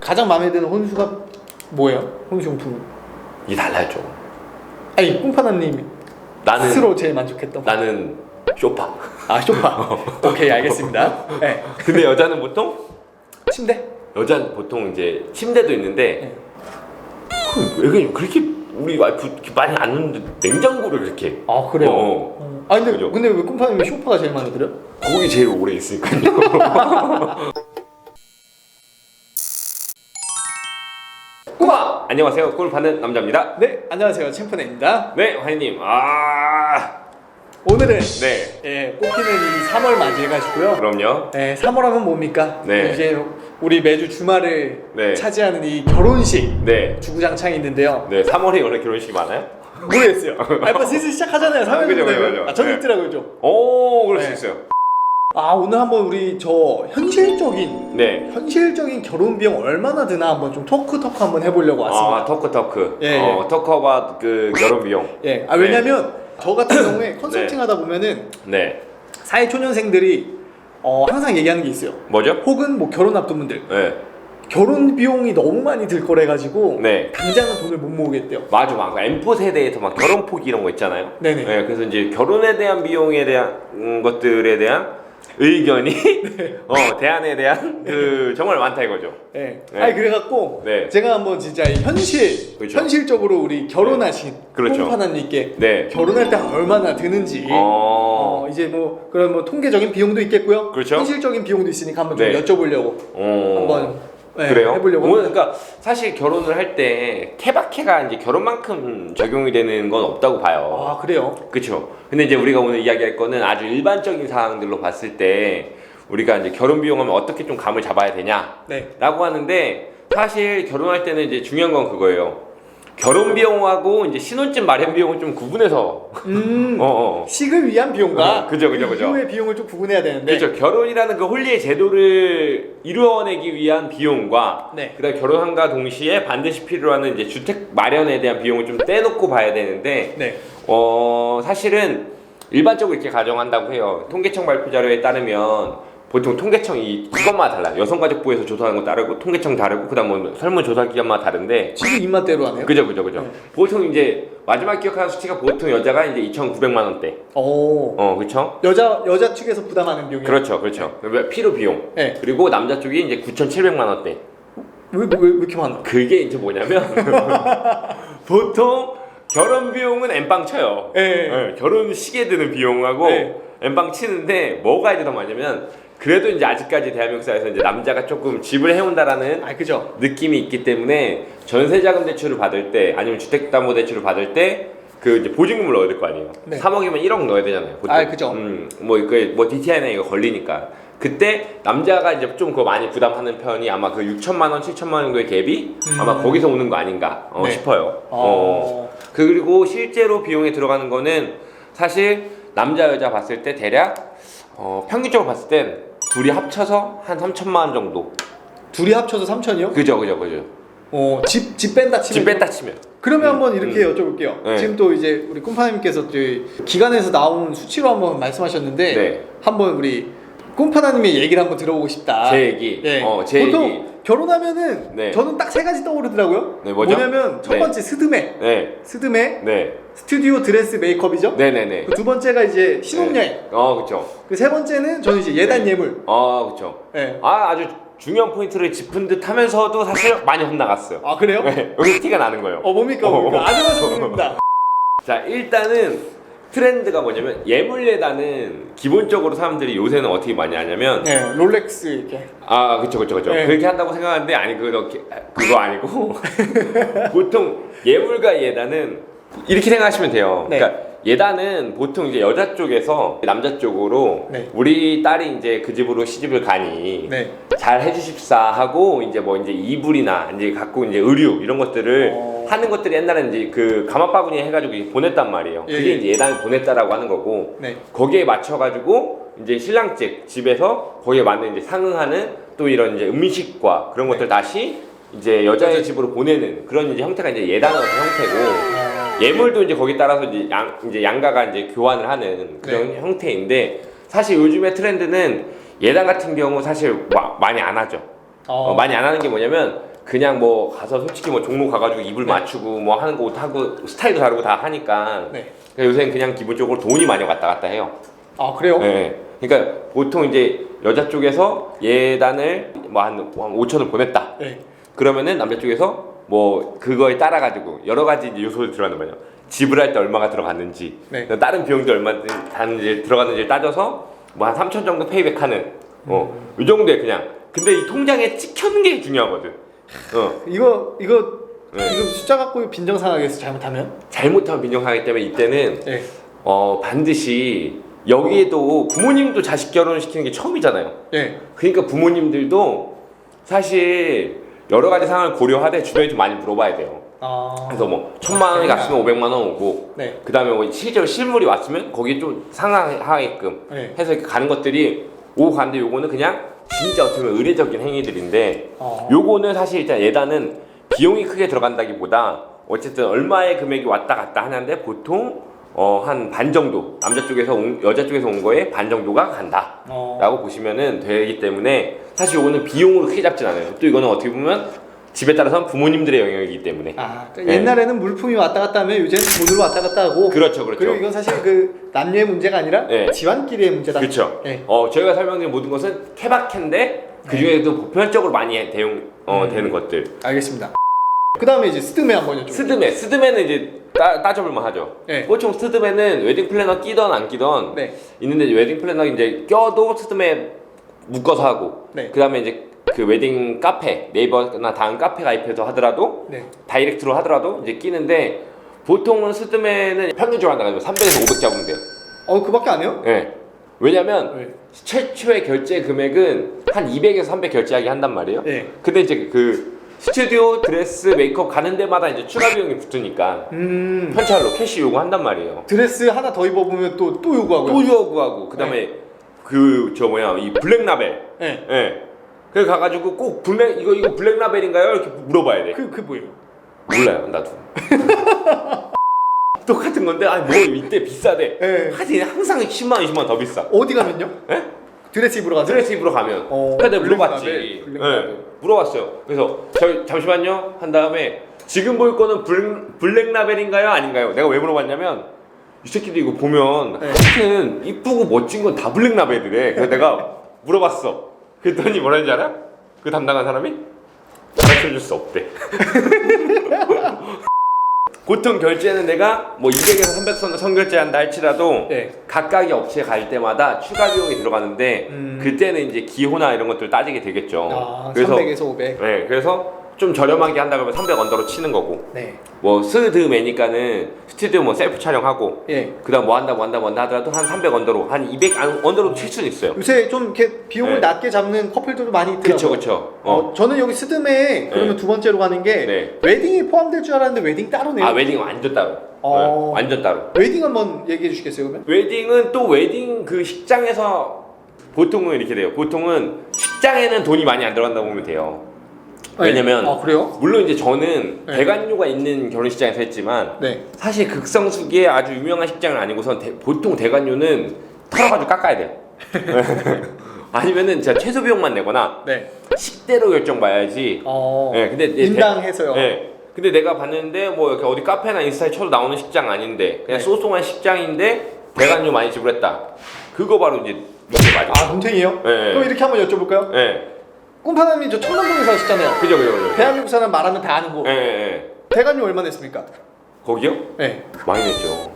가장 마음에 드는 혼수가 뭐예요? 혼수용품. 이게 달라요 좀. 아니 꿈파나님 나는 스스로 제일 만족했던 거. 나는 쇼파. 아 쇼파. 오케이 알겠습니다. 네. 근데 여자는 보통 침대. 여자는 보통 이제 침대도 있는데 네. 왜 그렇게 우리 와이프 이렇게 많이 안 넣는데 냉장고를 이렇게. 아 그래요? 아 근데 그죠? 근데 왜 꿈파나님이 쇼파가 제일 마음에 들어요? 거기 제일 오래 있으니까요. 꾸마! 안녕하세요. 꿀 파는 남자입니다. 네 안녕하세요 챔프네입니다. 네, 화이님. 오늘은 네. 예, 뽑히는 이 3월 맞이해가지고요. 그럼요. 네, 3월 하면 뭡니까? 네. 이제 우리 매주 주말을 네. 차지하는 이 결혼식 네. 주구장창이 있는데요. 네, 3월에 원래 결혼식이 많아요? 모르겠어요. 알바 슬슬 시작하잖아요. 3월 그죠, 되면. 그죠, 그죠. 저는 네. 있더라고요 좀. 오, 그럴 수 네. 있어요. 오늘 한번 우리 저 현실적인 네. 결혼 비용 얼마나 드나 한번 좀 토크 한번 해보려고 왔습니다. 토크. 예, 토크가 그 결혼 비용. 예. 왜냐면 저 같은 경우에 컨설팅 네. 하다 보면은 네. 사회초년생들이 항상 얘기하는 게 있어요. 뭐죠? 혹은 뭐 결혼 앞둔 분들. 네. 결혼 비용이 너무 많이 들 거래 가지고 네. 당장은 돈을 못 모으겠대요. 맞아. M4 세대에서 막 결혼 포기 이런 거 있잖아요. 네네. 네, 그래서 이제 결혼에 대한 비용에 대한 것들에 대한 의견이 대안에 대한 그 정말 많다 이거죠. 네. 네. 아니 그래갖고 네. 제가 한번 진짜 이 그렇죠. 현실적으로 우리 결혼하신 그렇죠. 꿈파나님께 네. 결혼할 때 얼마나 드는지 이제 뭐 그런 뭐 통계적인 비용도 있겠고요. 그렇죠. 현실적인 비용도 있으니까 한번 좀 네. 여쭤보려고 한번 그래요? 해보려고. 오늘 그러니까 사실 결혼을 할 때 케바케가 이제 결혼만큼 적용이 되는 건 없다고 봐요. 아 그래요? 그렇죠. 근데 이제 우리가 오늘 이야기할 거는 아주 일반적인 사항들로 봤을 때 우리가 이제 결혼 비용하면 어떻게 좀 감을 잡아야 되냐라고 네. 하는데 사실 결혼할 때는 이제 중요한 건 그거예요. 결혼 비용하고 이제 신혼집 마련 비용을 좀 구분해서 식을 위한 비용과 그죠. 이후의 비용을 좀 구분해야 되는데. 그렇죠. 결혼이라는 그 홀리의 제도를 이루어내기 위한 비용과 네. 그다음 결혼함과 동시에 반드시 필요한 이제 주택 마련에 대한 비용을 좀 떼놓고 봐야 되는데 네. 사실은 일반적으로 이렇게 가정한다고 해요. 통계청 발표 자료에 따르면 보통 통계청이 이것마다 달라요. 여성가족부에서 조사하는 거 다르고 통계청 다르고 그다음 뭐 설문조사기관마다 다른데 지금 입맛대로 하네요. 그죠. 네. 보통 이제 마지막 기억하는 수치가 보통 여자가 이제 2,900만 원대. 그렇죠. 여자 측에서 부담하는 비용이. 그렇죠. 필요 비용. 네. 그리고 남자 쪽이 이제 9,700만 원대. 왜 이렇게 많아? 그게 이제 뭐냐면 보통 결혼 비용은 엠빵 쳐요. 네. 결혼식에 드는 비용하고 네. 엠빵 치는데 뭐가 이제 더 많냐면 그래도 이제 아직까지 대한민국 사회에서 이제 남자가 조금 집을 해온다라는 그죠. 느낌이 있기 때문에 전세자금 대출을 받을 때 아니면 주택담보 대출을 받을 때 그 이제 보증금을 넣어야 될 거 아니에요. 네. 3억이면 1억 넣어야 되잖아요. 보통. 그죠. 뭐 DTI나 이거 걸리니까. 그때 남자가 이제 좀 그거 많이 부담하는 편이 아마 그 6천만 원, 7천만 원 정도의 갭이 아마 거기서 오는 거 아닌가 네. 싶어요. 그리고 실제로 비용에 들어가는 거는 사실 남자 여자 봤을 때 대략 평균적으로 봤을 땐 둘이 합쳐서 한 3천만 원 정도. 둘이 합쳐서 3천이요? 그죠. 집 뺀다 치면. 집 뺐다 치면. 그러면 한번 이렇게 여쭤볼게요. 네. 지금 또 이제 우리 꿈파나님께서 기관에서 나온 수치로 한번 말씀하셨는데 네. 한번 우리 꿈파나님의 얘기를 한번 들어보고 싶다. 제 얘기. 네. 제 보통 얘기. 결혼하면은 네. 저는 딱 세 가지 떠오르더라고요. 네, 뭐죠? 뭐냐면 첫 네. 번째 스드메. 네. 스튜디오 드레스 메이크업이죠. 네네네. 그 두 번째가 이제 신혼여행. 그쵸. 그 세 번째는 저는 이제 예단 네. 예물. 그쵸. 네. 아주 중요한 포인트를 짚은 듯 하면서도 사실 많이 혼나갔어요. 그래요? 네. 여기 티가 나는 거예요. 뭡니까? 아주 말씀드립니다. 자, 일단은 트렌드가 뭐냐면 예물예단은 기본적으로 사람들이 요새는 어떻게 많이 하냐면 네, 롤렉스 이렇게. 그쵸. 네. 그렇게 한다고 생각하는데 아니 그거 아니고 보통 예물과 예단은 이렇게 생각하시면 돼요. 네. 그러니까 예단은 보통 이제 여자 쪽에서 남자 쪽으로 네. 우리 딸이 이제 그 집으로 시집을 가니 네. 잘 해주십사 하고 이제 뭐 이제 이불이나 이제 갖고 이제 의류 이런 것들을 하는 것들이 옛날에 이제 그 가마바구니 해가지고 보냈단 말이에요. 예, 그게 예. 이제 예단을 보냈다라고 하는 거고 네. 거기에 맞춰가지고 이제 신랑 측 집에서 거기에 맞는 이제 상응하는 또 이런 이제 음식과 그런 것들 다시 이제 여자의 집으로 보내는 그런 이제 형태가 이제 예단의 형태고. 예물도 이제 거기 따라서 이제 양가가 이제 교환을 하는 그런 형태인데 사실 요즘의 트렌드는 예단 같은 경우 사실 많이 안 하죠. 많이 안 하는 게 뭐냐면 그냥 뭐 가서 솔직히 뭐 종로 가가지고 입을 네. 맞추고 뭐 하는 거 옷하고 스타일도 다르고 다 하니까 네. 그러니까 요새는 그냥 기본적으로 돈이 많이 왔다 갔다 해요. 아 그래요? 네. 그러니까 보통 이제 여자 쪽에서 예단을 뭐 한 5천을 보냈다. 네. 그러면은 남자 쪽에서 뭐 그거에 따라 가지고 여러 가지 이제 요소를 들어간단 말이에요. 지불할 때 얼마가 들어갔는지, 네. 다른 비용도 얼마 들어갔는지 따져서 뭐 한 3천 정도 페이백하는 이 정도에 그냥. 근데 이 통장에 찍혀는 게 중요하거든. 이거 네. 이거 숫자 갖고 빈정상하겠어 잘못하면? 잘못하면 빈정상하기 때문에 이때는 네. 반드시 여기에도 부모님도 자식 결혼시키는 게 처음이잖아요. 네. 그러니까 부모님들도 사실 여러 가지 상황을 고려하되 주변에 좀 많이 물어봐야 돼요. 그래서 뭐 1,000만 원이 갔으면 500만 원 오고, 네. 그 다음에 뭐 실제로 실물이 왔으면 거기에 좀 상하게끔 네. 해서 이렇게 가는 것들이 오고 가는데 요거는 그냥 진짜 어떻게 보면 의례적인 행위들인데 요거는 사실 일단 예단은 비용이 크게 들어간다기보다 어쨌든 얼마의 금액이 왔다 갔다 하는데 보통 한 반 정도 남자 쪽에서 여자 쪽에서 온 거에 반 정도가 간다 라고 보시면은 되기 때문에 사실 요거는 비용으로 크게 잡진 않아요. 또 이거는 어떻게 보면 집에 따라서는 부모님들의 영역이기 때문에. 그러니까 네. 옛날에는 물품이 왔다 갔다 하면 요새는 돈으로 왔다 갔다 하고. 그렇죠. 그리고 이건 사실 그 남녀의 문제가 아니라 네. 집안끼리의 문제다. 그렇죠. 네. 저희가 설명드린 모든 것은 케바케인데 그 중에도 보편적으로 많이 되는 것들. 알겠습니다. 그 다음에 이제 스드메 한번 여쭤볼게요. 스드메는 이제 따져볼만 하죠. 네. 보통 스드메는 웨딩 플래너 끼던 안 끼던 네. 있는데 웨딩 플래너 이제 껴도 스드메 묶어서 하고, 네. 그 다음에 이제 그 웨딩 카페 네이버나 다른 카페 가입해서 하더라도 네. 다이렉트로 하더라도 이제 끼는데 보통은 스드메는 평균적으로 한다고 300에서 500 잡으면 돼요. 그밖에 안 해요? 네. 왜냐면 네. 최초의 결제 금액은 한 200에서 300 결제하게 한단 말이에요. 네. 근데 이제 그 스튜디오 드레스 메이크업 가는 데마다 이제 추가 비용이 붙으니까 현찰로 캐시 요구한단 말이에요. 드레스 하나 더 입어보면 또 요구하고요. 또 요구하고 그다음에 이 블랙 라벨. 네. 예. 그래 가가지고 꼭 이거 블랙 라벨인가요? 이렇게 물어봐야 돼. 그게 뭐예요? 몰라요, 나도. 똑같은 건데 뭐 이때 비싸대. 네. 하긴 항상 10만 원, 20만 원 더 비싸. 어디 가면요? 예? 드레스 입으러 가세요? 드레스 입으러 가면. 그래서 내가 물어봤지. 블랙 라벨. 예. 물어봤어요. 그래서 잠시만요 한 다음에 지금 볼 거는 블랙 라벨인가요? 아닌가요? 내가 왜 물어봤냐면 이 새끼들 이거 보면 네. 하여튼 이쁘고 멋진 건 다 블랙 라벨이래. 그래서 내가 물어봤어. 그랬더니 뭐라 했는지 알아? 그 담당한 사람이 가르쳐줄 수 없대. 보통 결제는 내가 뭐 200에서 300 선결제한다 할지라도 네. 각각의 업체에 갈 때마다 추가 비용이 들어가는데 그때는 이제 기호나 이런 것들 따지게 되겠죠. 그래서 300에서 500. 네, 그래서 좀 저렴하게 한다 그러면 300 언더로 치는 거고, 네. 뭐 스드메니까는 스튜디오 뭐 셀프 촬영하고, 예. 그다음 뭐 한다 하더라도 한 300 언더로 한 200 언더로 칠 수는 있어요. 요새 좀 이렇게 비용을 네. 낮게 잡는 커플들도 많이 있더라고요. 그쵸. 저는 여기 스드메 그러면 두 번째로 가는 게 네. 웨딩이 포함될 줄 알았는데 웨딩 따로네요. 웨딩은 완전 따로. 네, 완전 따로. 웨딩 한번 얘기해 주시겠어요, 그러면? 웨딩은 또 웨딩 그 식장에서 보통은 이렇게 돼요. 보통은 식장에는 돈이 많이 안 들어간다고 보면 돼요. 왜냐면 그래요? 물론 이제 저는 네. 대관료가 있는 결혼식장에서 했지만 네. 사실 극성수기에 아주 유명한 식장은 아니고선 보통 대관료는 털어가지고 깎아야 돼요. 아니면은 진짜 최소 비용만 내거나 네. 식대로 결정 봐야지. 네, 근데 인당해서요. 네. 근데 내가 봤는데 뭐 이렇게 어디 카페나 인스타에 쳐도 나오는 식장 아닌데 그냥 네. 쏘송한 식장인데 대관료 많이 지불했다. 그거 바로 이제 문제 맞아. 문탱이요? 네. 그럼 이렇게 한번 여쭤볼까요? 네. 꿈파남이 저 청담동에 사시잖아요. 그죠. 대한민국 사람 말하면 다 아는 곳. 네. 대관료 얼마 냈습니까? 거기요? 네. 많이 냈죠.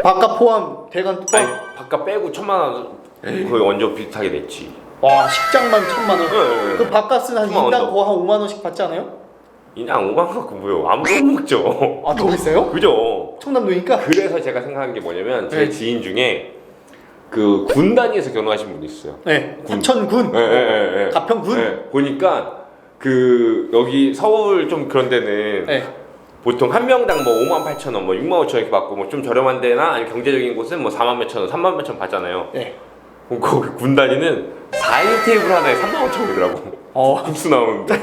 바깥 포함, 대관 포함. 아니, 바깥 빼고 1,000만 원 거의 완전 비슷하게 냈지. 와, 식장만 1,000만 원. 네. 그 바깥은 한 1,000만 인당 원 거의 한 5만 원씩 받지 않아요? 인당 5만 원 갖고 뭐요? 아무도 못 먹죠. 더 비싸요? 그죠. 청담동이니까? 그래서 제가 생각한 게 뭐냐면 제 네. 지인 중에 그 군 단위에서 결혼하신 분이 있어요. 네. 부천군, 네. 가평군. 네. 보니까 그 여기 서울 좀 그런 데는 네. 보통 한 명당 뭐 58,000원, 뭐 65,000원 이렇게 받고 뭐 좀 저렴한 데나 아니 경제적인 곳은 뭐 4만 몇천 원, 3만 몇천 원 받잖아요. 네. 거기 군 단위는 4인 테이블 하나에 3만 5천 원이더라고. 국수 나오는데.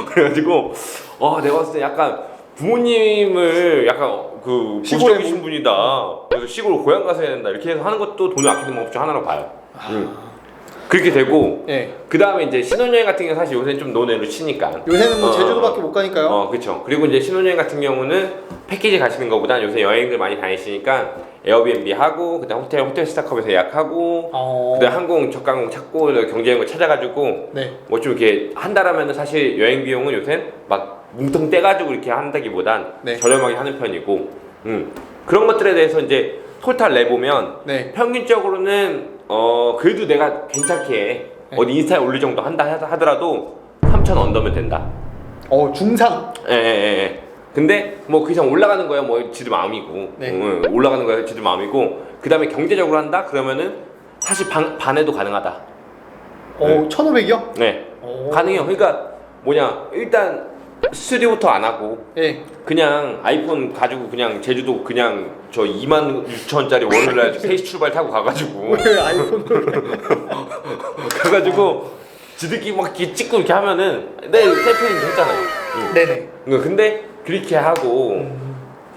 그래가지고 내가 봤을 때 약간 부모님을 약간 그 시골에 보수적이신 분이다. 그래서 시골 고향 가서 해야 된다. 이렇게 해서 하는 것도 돈을 아끼는 방법 중 하나로 봐요. 그렇게 되고 예. 그 다음에 이제 신혼여행 같은 경우 사실 요새는 좀 논외로 치니까 요새는 뭐 제주도밖에 못 가니까요. 그렇죠. 그리고 이제 신혼여행 같은 경우는 패키지 가시는 것보다 요새 여행들 많이 다니시니까 에어비앤비 하고 그다음 호텔 스타컵에서 예약하고 그다음 항공 저가항공 찾고 경제여행을 찾아가지고 네. 뭐 좀 이렇게 한 달 하면은 사실 여행 비용은 요새 막 뭉텅 떼가지고 이렇게 한다기보단 네. 저렴하게 하는 편이고 그런 것들에 대해서 이제 토탈 내보면 네. 평균적으로는 그래도 내가 괜찮게 네. 어디 인스타에 올릴 정도 한다 하더라도 3,000 언더면 된다. 중상. 예. 근데 뭐 그 이상 올라가는 거야 뭐 지들 마음이고 네. 올라가는 거야 지들 마음이고 그 다음에 경제적으로 한다 그러면은 사실 반에도 가능하다. 1,500이요? 네. 가능해요. 그러니까 뭐냐 일단 스튜디오부터 안 하고 예. 그냥 아이폰 가지고 그냥 제주도 그냥 저 26,000원짜리 월요일날 3시 출발 타고 가가지고 왜 아이폰을 가가지고 지들끼리 막 이렇게 찍고 이렇게 하면은 내 셀프인 했잖아요. 네네. 근데 그렇게 하고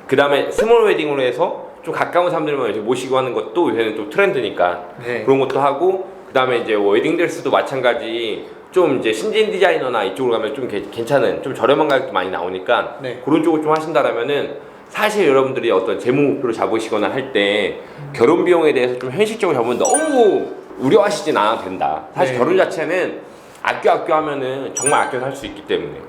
그 다음에 스몰 웨딩으로 해서 좀 가까운 사람들만 이제 모시고 하는 것도 요새는 좀 트렌드니까 네. 그런 것도 하고 그 다음에 이제 웨딩 드레스도 마찬가지 좀 이제 신진 디자이너나 이쪽으로 가면 좀 괜찮은 좀 저렴한 가격도 많이 나오니까 네. 그런 쪽을 좀 하신다라면은 사실 여러분들이 어떤 재무 목표를 잡으시거나 할 때 결혼 비용에 대해서 좀 현실적으로 잡으면 너무 우려하시진 않아도 된다. 사실 네. 결혼 자체는 아껴 하면은 정말 아껴서 할 수 있기 때문에.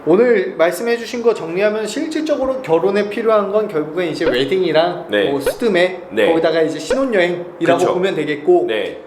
오늘 말씀해주신 거 정리하면 실질적으로 결혼에 필요한 건 결국엔 이제 웨딩이랑 네. 뭐 수드메 네. 거기다가 이제 신혼여행이라고 그쵸. 보면 되겠고 네.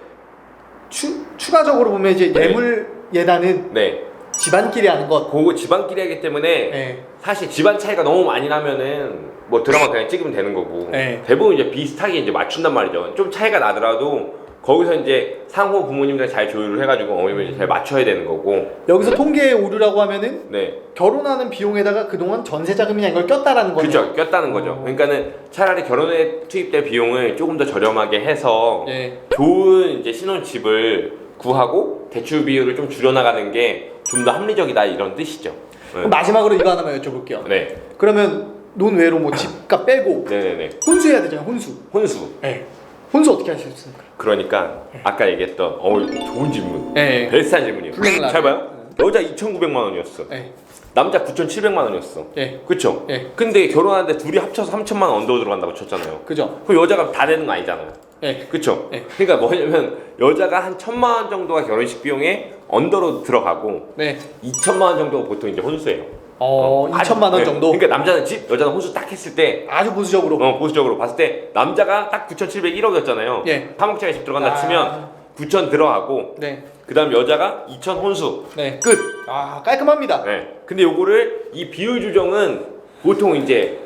추가적으로 보면 이제 네. 예물 예단은 네. 집안끼리 하는 것. 그거 집안끼리 하기 때문에 네. 사실 집안 차이가 너무 많이 나면은 뭐 드라마 그냥 찍으면 되는 거고 네. 대부분 이제 비슷하게 이제 맞춘단 말이죠. 좀 차이가 나더라도 거기서 이제 상호 부모님들 잘 조율을 해가지고 어머님을 잘 맞춰야 되는 거고. 여기서 통계에 오류라고 하면은 네. 결혼하는 비용에다가 그동안 전세 자금이나 이걸 꼈다라는 거죠. 그죠, 꼈다는 거죠. 그러니까는 차라리 결혼에 투입될 비용을 조금 더 저렴하게 해서 네. 좋은 이제 신혼집을 구하고 대출 비율을 좀 줄여나가는 게 좀 더 합리적이다 이런 뜻이죠. 그럼 마지막으로 이거 하나만 여쭤볼게요. 네. 그러면 논외로 뭐 집값 빼고 네네네. 혼수해야 되잖아요. 혼수. 혼수. 네. 혼수 어떻게 하셨습니까? 그러니까 아까 얘기했던 좋은 질문. 네. 베스트한 질문이에요. 블랙라벨. 잘 봐요. 여자 2,900만 원이었어. 네. 남자 9,700만 원이었어. 네. 그쵸? 네. 근데 결혼하는데 둘이 합쳐서 3천만 원 언더 들어간다고 쳤잖아요. 그죠? 그럼 여자가 다 되는 거 아니잖아요. 네. 그쵸? 네. 그러니까 뭐냐면 여자가 한 1,000만 원 정도가 결혼식 비용에 언더로 들어가고 네. 2천만 원 정도가 보통 이제 혼수예요. 2천만 원 네. 정도. 그러니까 남자는 집, 여자는 혼수 딱 했을 때 아주 보수적으로. 보수적으로 봤을 때 남자가 딱 9,701억이었잖아요. 예. 3억짜리 집 들어간다 치면 9천 들어가고 네. 그 다음 여자가 2천 혼수. 네. 끝. 깔끔합니다. 네. 근데 요거를 이 비율 조정은 보통 이제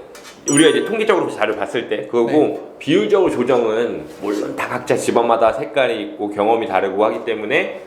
우리가 이제 통계적으로 자료 봤을 때 그거고 네. 비율적으로 조정은 물론 다 각자 집안마다 색깔이 있고 경험이 다르고 하기 때문에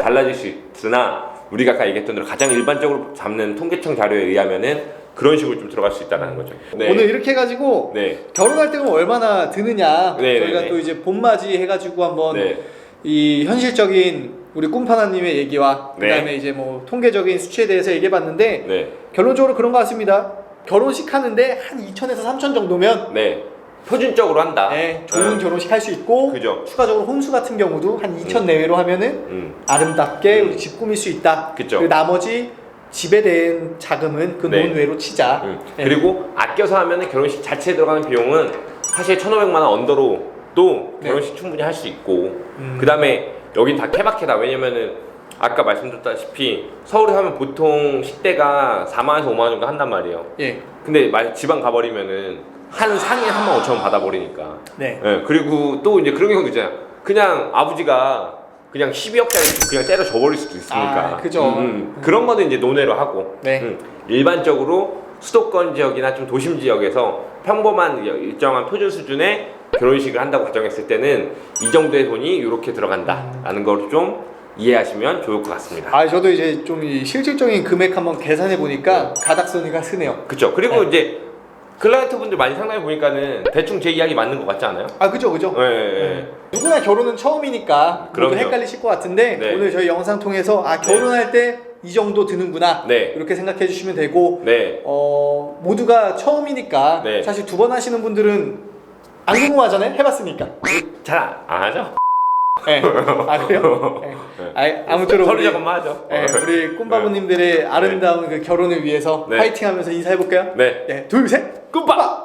달라질 수 있으나 우리가 아까 얘기했던 대로 가장 일반적으로 잡는 통계청 자료에 의하면은 그런 식으로 좀 들어갈 수 있다는 거죠. 네. 오늘 이렇게 해가지고 네. 결혼할 때 그럼 얼마나 드느냐 네, 저희가 네, 또 이제 봄맞이 해가지고 한번 네. 이 현실적인 우리 꿈파나님의 얘기와 네. 그다음에 이제 뭐 통계적인 수치에 대해서 얘기해봤는데 네. 결론적으로 그런 것 같습니다. 결혼식 하는데 한 2천에서 3천 정도면 네. 표준적으로 한다. 네, 좋은 결혼식 할 수 있고 그죠. 추가적으로 혼수 같은 경우도 한 2천 내외로 하면은 아름답게 우리 집 꾸밀 수 있다. 그죠. 그리고 나머지 집에 대한 자금은 그 네. 논외로 치자. 네. 그리고 아껴서 하면은 결혼식 자체에 들어가는 비용은 사실 1,500만 원 언더로도 네. 결혼식 충분히 할 수 있고 그 다음에 여긴 다 케바케다. 왜냐면은 아까 말씀드렸다시피 서울에 하면 보통 식대가 4만에서 5만 원 정도 한단 말이에요. 예. 근데 지방 가버리면은 한 상에 35,000원 받아버리니까. 네. 예, 그리고 또 이제 그런 경우도 있잖아요. 그냥 아버지가 그냥 12억짜리 그냥 때려 줘버릴 수도 있으니까. 그죠. 그런 거는 이제 논외로 하고. 네. 일반적으로 수도권 지역이나 좀 도심 지역에서 평범한 일정한 표준 수준의 결혼식을 한다고 가정했을 때는 이 정도의 돈이 이렇게 들어간다라는 걸 좀 이해하시면 좋을 것 같습니다. 저도 이제 좀 이 실질적인 금액 한번 계산해 보니까 가닥선이가 쓰네요. 그쵸. 그리고 네. 이제 클라이언트 분들 많이 상담해 보니까는 대충 제 이야기 맞는 것 같지 않아요? 그죠. 네. 누구나 결혼은 처음이니까 모두 그럼요. 헷갈리실 것 같은데 네. 오늘 저희 영상 통해서 결혼할 때 이 정도 드는구나 네. 이렇게 생각해 주시면 되고 네. 모두가 처음이니까 네. 사실 두 번 하시는 분들은 안 궁금하잖아요. 해봤으니까. 잘 안 하죠? 네. 아 그래요? 네. 아무쪼록 서류 우리, 작업만 하죠. 네, 우리 꿈바보님들의 아름다운 그 결혼을 위해서 네. 파이팅하면서 인사해볼까요? 네. 네, 둘, 셋, 꿈바!